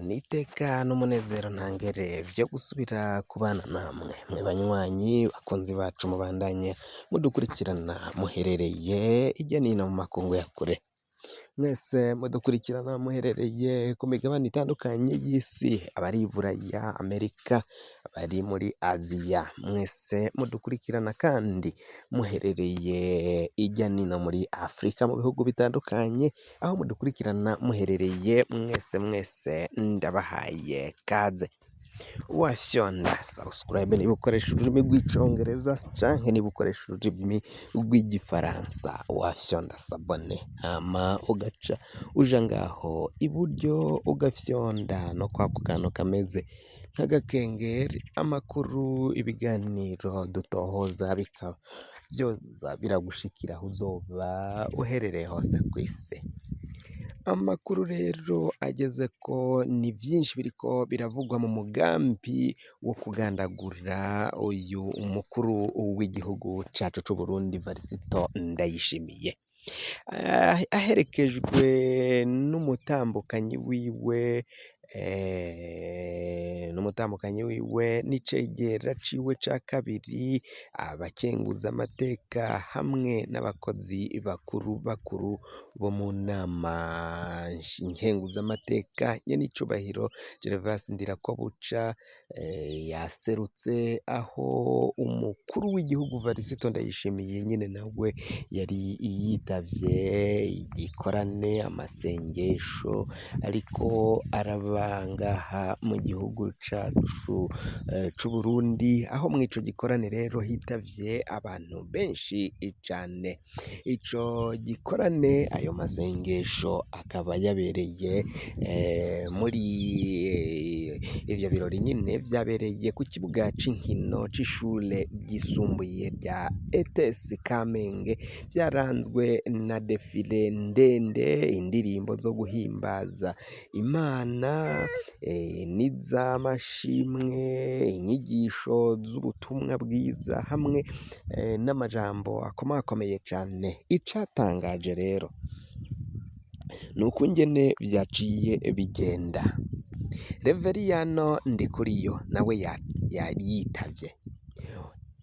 Iteka n'umunezero ntangere vyo gusubira kubana namwe mwe banywanyi bakunzi bacu mubandanye mudukurikirana muherereye irya nino mu makungu ya kure, mwese mudukurikirana muherereye ku migabane itandukanye y'isi, abari i Buraya, Amerika, abari muri Aziya, mwese mudukurikirana kandi muherereye irya nino muri Afrika mu bihugu bitandukanye, aho mudukurikirana muherereye mwese ndabahaye kaze. Wafyonda subscribe niba ukoresha ururimi rw'icongereza canke niba ukoresha ururimi rw'igifaransa, wafyonda sabone hama ugaca uja ngaho iburyo ugafyonda no kwako kantu kameze nk'agakengeri, amakuru ibiganiro dutohoza bikaba vyoza biragushikira aho uzoba uherereye hose kw'isi. Amakuru rero ageze ko ni vyinshi biriko biravugwa mu mugambi wo kugandagura uyu umukuru w'igihugu cacu c'Uburundi Varisito Ndayishimiye, aherekejwe n'umutambukanyi wiwe n'icegera ciwe ca kabiri, abakenguzamateka hamwe n'abakozi bakuru bo mu nama nkenguzamateka. Nyenicubahiro Gervas Ndirakobuca yaserutse aho umukuru w'igihugu Varisito Ndayishimiye nyene nawe yari yitavye igikorane, amasengesho ariko araba ngaha mu gihugu cacu c'Uburundi, aho mw'ico gikorane rero hitavye abantu benshi cane. Ico gikorane, ayo masengesho akaba yabereye muri ivyo birori nyene vyabereye ku kibuga c'inkino c'ishure ryisumbuye rya ETS Kamenge, vyaranzwe na defile ndende, indirimbo zo guhimbaza Imana, n'izamashimwe, inyigisho z'ubutumwa bwiza hamwe n'amajambo akomakomeye cane. Icatangaje rero nuko ingene vyaciye bigenda. Reveriyano Ndikuriyo nawe yari yitavye.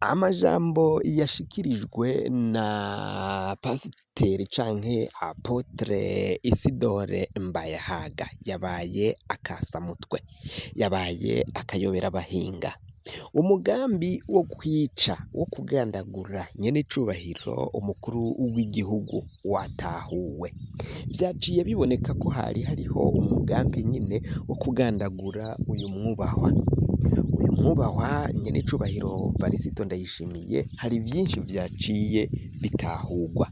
Amajambo yashikirijwe na pasiteri canke apotre Isidore Mbayahaga yabaye akasamutwe, yabaye akayobera abahinga. Umugambi wo kwica, wo kugandagura nyenicubahiro umukuru w'igihugu watahuwe. Vyaciye biboneka ko hari hariho umugambi nyene wo kugandagura uyu mwubahwa nyenicubahiro Varisito Ndayishimiye. Hari vyinshi vyaciye bitahurwa.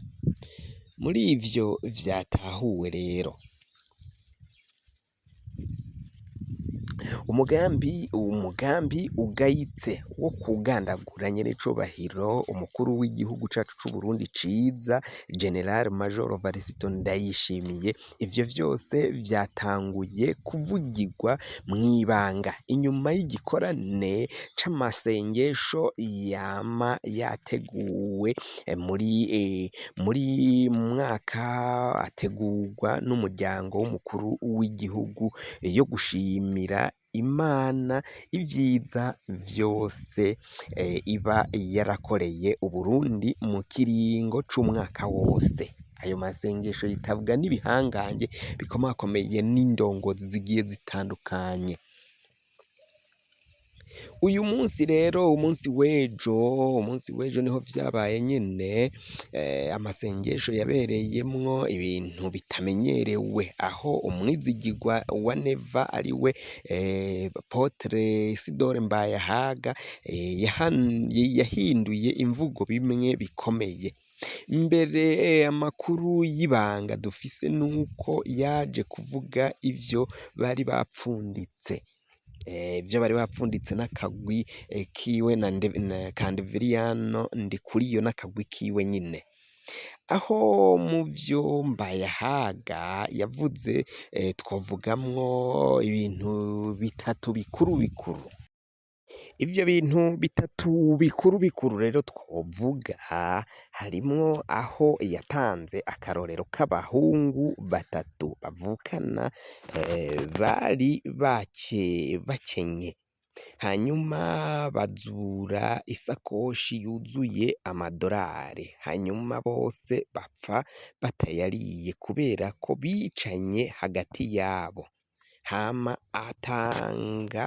Muri ivyo vyatahuwe rero, umugambi ugayitse wo kugandagura nyenicubahiro umukuru w'igihugu cacu c'Uburundi ciza, General Major Varisito Ndayishimiye. Ivyo vyose vyatanguye kuvugirwa mw'ibanga inyuma y'igikorane c'amasengesho yama yateguwe muri mwaka, ategurwa n'umuryango w'umukuru w'igihugu, yo gushimira Imana ivyiza vyose iba yarakoreye Uburundi mu kiringo c'umwaka wose. Ayo masengesho yitabwa n'ibihangange bikomakomeye n'indongozi zigiye zitandukanye. Uyu munsi rero, umunsi w'ejo niho vyabaye nyene. Amasengesho yabereyemwo ibintu bitamenyerewe, aho umwizigirwa wa Neva ariwe Apotre Isidore Mbayahaga yahinduye imvugo bimwe bikomeye. Mbere amakuru y'ibanga dufise nuko yaje kuvuga ivyo bari bapfunditse, n'akagwi kiwe na Reveriyano Ndikuriyo n'akagwi kiwe nyine. Aho mu vyo Mbayahaga yavuze twovugamwo ibintu bitatu bikuru. Ivyo bintu bitatu bikuru bikuru rero twovuga harimwo aho yatanze akarorero k'abahungu batatu bavukana bari bakenye, hanyuma bazura isakoshi yuzuye amadorari, hanyuma bose bapfa batayariye kubera ko bicanye hagati yabo, hama atanga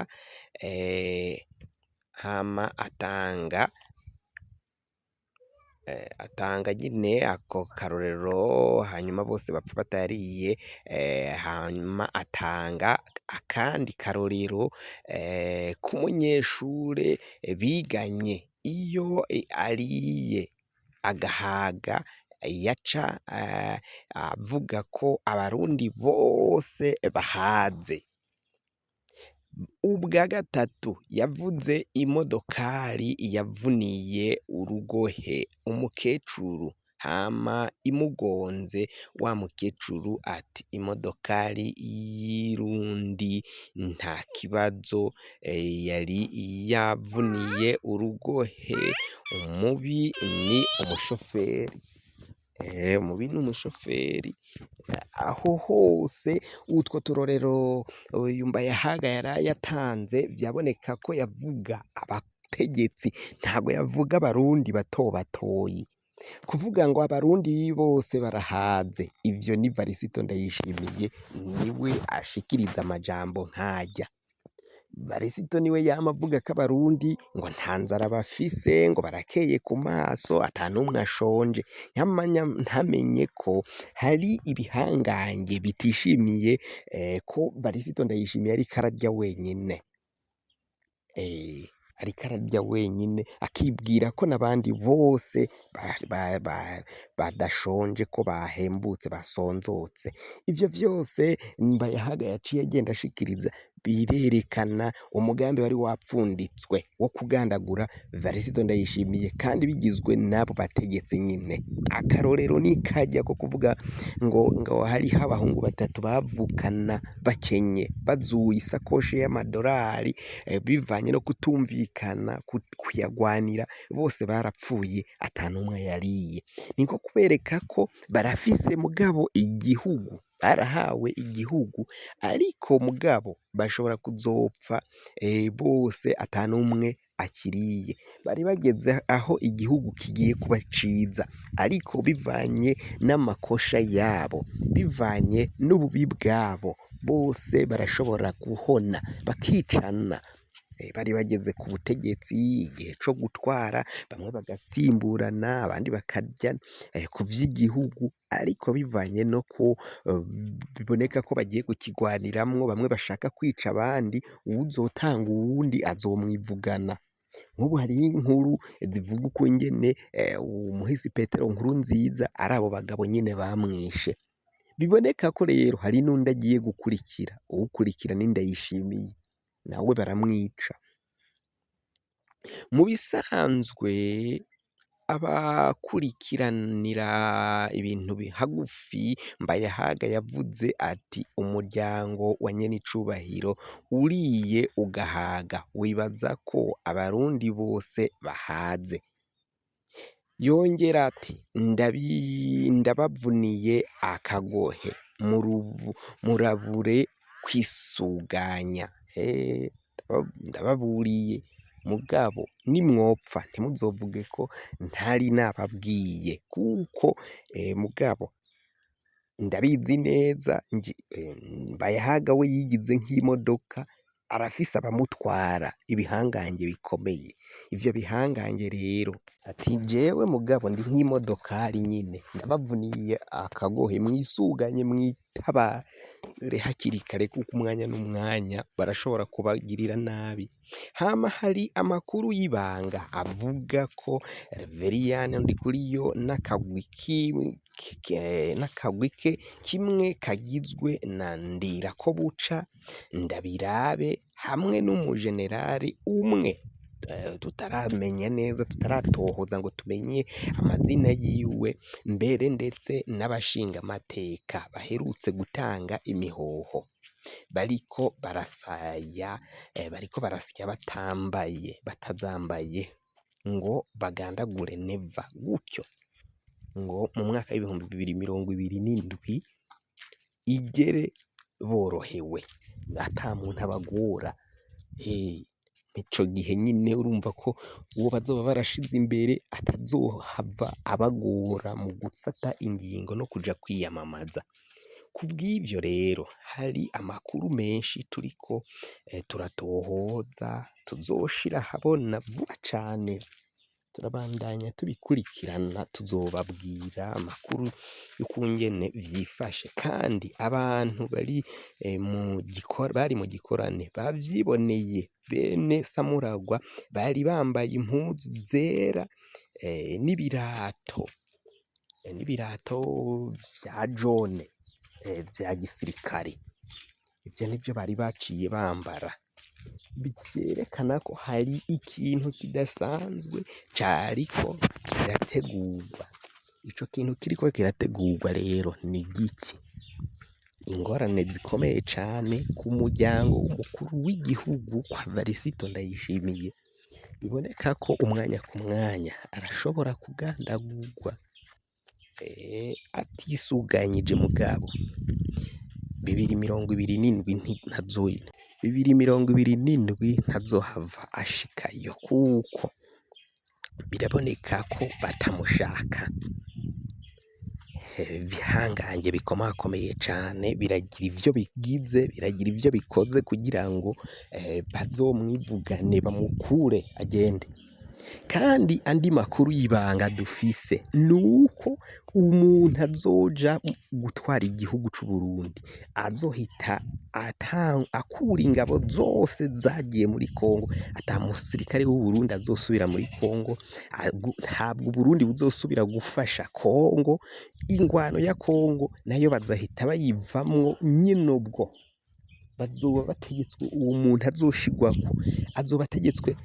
nyine ako karorero, hanyuma bose bapfa batayariye, hanyuma atanga akandi karorero k'umunyeshure biganye iyo ariye agahaga yaca avuga ko abarundi bose bahaze. Ubwa gatatu yavuze imodokari yavuniye urugohe umukecuru, hama imugonze wa mukecuru ati imodokari y'irundi nta kibazo, yari yavuniye urugohe, umubi ni umushoferi. Umubi ni umushoferi. Aho hose utwo turorero uyu Mbayahaga yari yatanze vyaboneka ko yavuga abategetsi, ntago yavuga abarundi bato batoyi. Kuvuga ngo abarundi bose barahaze, ivyo ni Varisito Ndayishimiye niwe ashikiriza amajambo nk'arya. Varisito niwe yama avuga ko abarundi ngo nta nzara bafise, ngo barakeye ku maso, ata n'umwe ashonje. Ntamenye ko hari ibihangange bitishimiye ko Varisito Ndayishimiye ariko ararya wenyine. Ariko ararya wenyine akibwira ko n'abandi bose badashonje, ko bahembutse basonzotse. Ivyo vyose Mbayahaga yaciye agenda ashikiriza, birerekana umugambi wari wapfunditswe wo kugandagura Varisito Ndayishimiye, kandi bigizwe n'abo bategetsi nyine. Akarorero ni kajya ko kuvuga ngo hariho abahungu batatu bavukana bakenye, bazuye isakoshi y'amadorari, bivanye no kutumvikana kuyagwanira, bose barapfuye ata n'umwe yariye. Niko kubereka ko barafise mugabo igihugu, barahawe igihugu, ariko mugabo bashobora kuzopfa bose ata n'umwe akiriye. Bari bageze aho igihugu kigiye kuba ciza, ariko bivanye n'amakosha yabo, bivanye n'ububi bwabo, bose barashobora guhona bakicana. Bari bageze ku butegetsi igihe co gutwara, bamwe bagasimburana abandi bakarya ku vy'igihugu, ariko bivanye no ko biboneka ko bagiye kukigwaniramwo, bamwe bashaka kwica abandi, uwuzotanga uwundi azomwivugana. Nk'ubu hariho inkuru zivuga ukungene umuhisi Petero Nkurunziza ari abo bagabo nyine bamwishe. Biboneka ko rero hari n'undi agiye gukurikira, uwukurikira ni Ndayishimiye, nawe baramwica. Mu bisanzwe abakurikiranira ibintu hagufi, Mbayahaga yavuze ati umuryango wa Nyenicubahiro uriye ugahaga, wibaza ko abarundi bose bahaze. Yongera ati ndabavuniye akagohe, murabure kwisuganya. Ndababuriye mugabo nimwopfa ntimuzovuge ko ntari nababwiye, kuko mugabo ndabizi neza. Mbayahaga we yigize nk'imodoka, arafise abamutwara, ibihangange bikomeye. Ivyo bihangange rero ati jewe mugabo ndi nk'imodokari nyine, ndabavuniye akagohe, mwisuganye mwitabare hakiri kare, kuko umwanya n'umwanya barashobora kubagirira nabi. Hama hari amakuru y'ibanga avuga ko Reveriyani Ndikuriyo n'akagwi ke kimwe kagizwe na Ndirakobuca, Ndabirabe hamwe n'umujenerali umwe tutaramenya neza, tutaratohoza ngo tumenye amazina yiwe, mbere ndetse n'abashinga amateka baherutse gutanga imihoho. bariko barasaya bariko barasya batazambaye ngo bagandagure neva gutyo ngo mu mwaka w'ibihumbi 2027 igere borohewe ata muntu abagora. Ico gihe nyine urumva ko uwo bazoba barashize imbere atazohava abagora mu gufata ingingo no kuja kwiyamamaza. Kubw'ivyo rero hari amakuru menshi turiko turatohoza tuzoshira ahabona vuba cane, turabandanya tubikurikirana tuzobabwira amakuru y'ukungene vyifashe, kandi abantu bari mu gikorane bavyiboneye. Bene Samuragwa bari bambaye impuzu zera n'ibirato vya jone vya gisirikare. Ivyo nivyo bari baciye bambara, vyerekana ko hari ikintu kidasanzwe cariko kirategurwa. Ico kintu kiriko kirategurwa rero ni giki? Ingorane zikomeye cane ku muryango w'umukuru w'igihugu kwa Varisito Ndayishimiye. Biboneka ko umwanya ku mwanya arashobora kugandagurwa atisuganyije mugabo. 2027 ntazohava ashikayo kuko biraboneka ko batamushaka. Bihangange bikomakomeye cane biragira ivyo bigize, biragira ivyo bikoze kugira ngo bazomwivugane bamukure agende. Kandi andi makuru y'ibanga dufise nuko umuntu azoja gutwara igihugu c'u Burundi azohita akura ingabo zose zagiye muri Kongo. Ata musirikare w'u Burundi azosubira muri Kongo, ntabwo Burundi buzosubira gufasha Kongo. Ingwano ya Kongo nayo bazahita bayivamwo nyene. Ubwo bazoba bategetswe, uwo muntu azoshigwako azoba ategetswe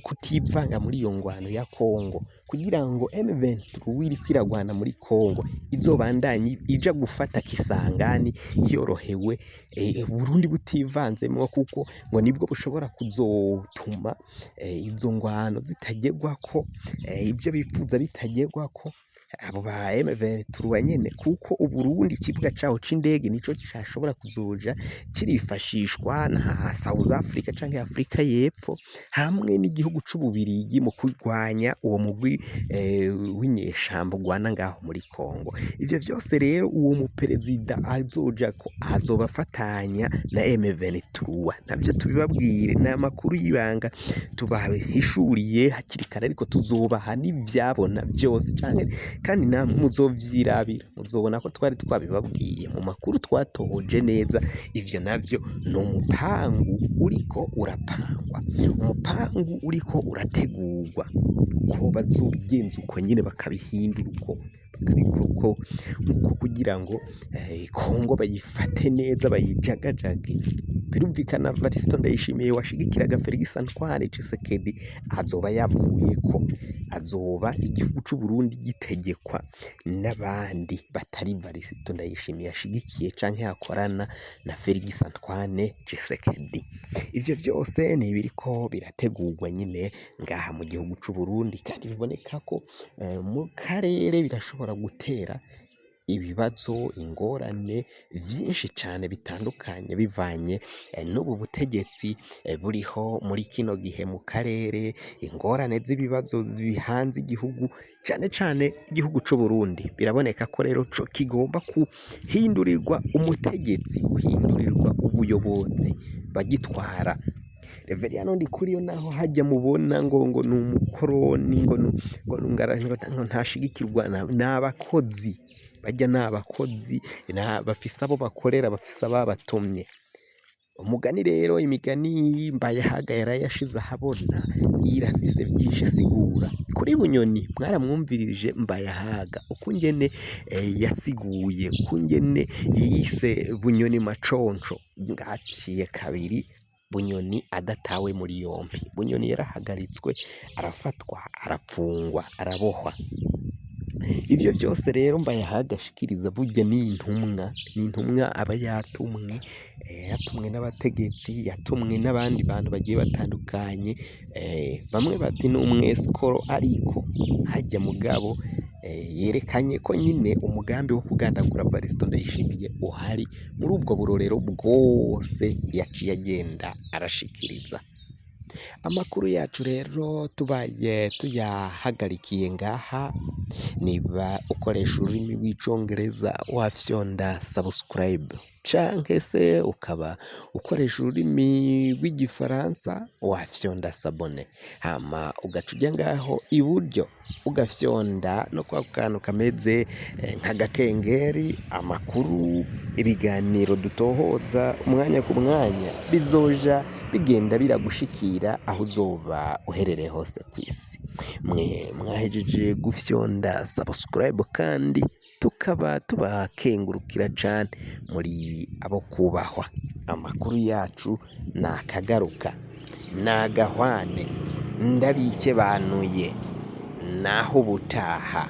kutivanga muri iyo ngwano ya Kongo, kugira ngo M23 iriko iragwana muri Kongo izobandanye ija gufata Kisangani yorohewe, Burundi butivanzemwo, kuko ngo nibwo bushobora kuzotuma izo ngwano zitagerwako, ivyo bifuza bitagerwako abo ba M23 nyene, kuko Uburundi ikibuga caho c'indege nico cashobora kuzoja kirifashishwa na South Africa canke Afrika y'Epfo hamwe n'igihugu c'Ububirigi mu kurwanya uwo mugwi w'inyeshamba ugwana ngaho muri Kongo. Ivyo vyose rero uwo muperezida azojako azobafatanya na M23. Navyo tubibabwire, n'amakuru y'ibanga tubahishuriye hakiri kare, ariko tuzobaha n'ivyabona vyose kandi namwe muzovyirabira, muzobona ko twari twabibabwiye mu makuru twatohoje neza. Ivyo navyo ni umupangu uriko urapangwa, umupangu uriko urategurwa ko bazobigenza uko nyine bakabihindura uko kugira ngo Kongo bayifate neza, bayijagajage. Birumvikana Varisito Ndayishimiye washigikiraga Felix Antoine Tshisekedi azoba yavuyeko, azoba igihugu c'u Burundi gitegekwa n'abandi batari Varisito Ndayishimiye ashigikiye canke yakorana na Felix Antoine Tshisekedi. Ivyo vyose ni ibiriko birategurwa nyine ngaha mu gihugu c'u Burundi, kandi biboneka ko mu karere birashobora gutera ibibazo, ingorane vyinshi cane bitandukanye bivanye n'ubu butegetsi buriho muri kino gihe mu karere. Ingorane z'ibibazo bihanze igihugu, cane cane igihugu c'u Burundi. Biraboneka ko rero co kigomba kuhindurirwa umutegetsi, guhindurirwa ubuyobozi bagitwara. Reveriyano Ndikuriyo naho hajya mubona ngo ni umukoroni, ngo ntashigikirwa n'abakozi. Bajya n'abakozi bafise abo bakorera, bafise ababatumye. Umugani rero, imigani Mbayahaga yarayashize ahabona irafise byinshi isigura. Kuri Bunyoni mwaramwumvirije Mbayahaga ukungene yasiguye, ukungene yise Bunyoni maconco. Bwaciye kabiri Bunyoni adatawe muri yompi. Bunyoni yarahagaritswe, arafatwa, arapfungwa, arabohwa. Ivyo byose rero mbayahaye agashikiriza burya ni intumwa aba yatumwe, yatumwe n'abategetsi, yatumwe n'abandi bantu bagiye batandukanye, bamwe bati ni umwesikoro ariko hajya mugabo yerekanye ko nyine umugambi wo kugandagura Varisito Ndayishimiye uhari muri ubwo burorero bwose yaciye agenda arashikiriza. Amakuru yacu rero tubaye tuyahagarikiye ngaha, niba ukoresha ururimi rw'icongereza wafyonda subscribe, canke se ukaba ukoresha ururimi rw'igifaransa wafyonda sabone, hama ugaca ujya ngaho iburyo ugafyonda no kwa kantu kameze nk'agakengeri, amakuru, ibiganiro dutohoza umwanya ku mwanya bizoja bigenda biragushikira aho uzoba uherereye hose ku isi. Mwe mwahejeje gufyonda subscribe kandi tukaba tubakengurukira cane, muri abo kubahwa. Amakuru yacu nakagaruka, nagahwane, ndabikebanuye, naho ubutaha.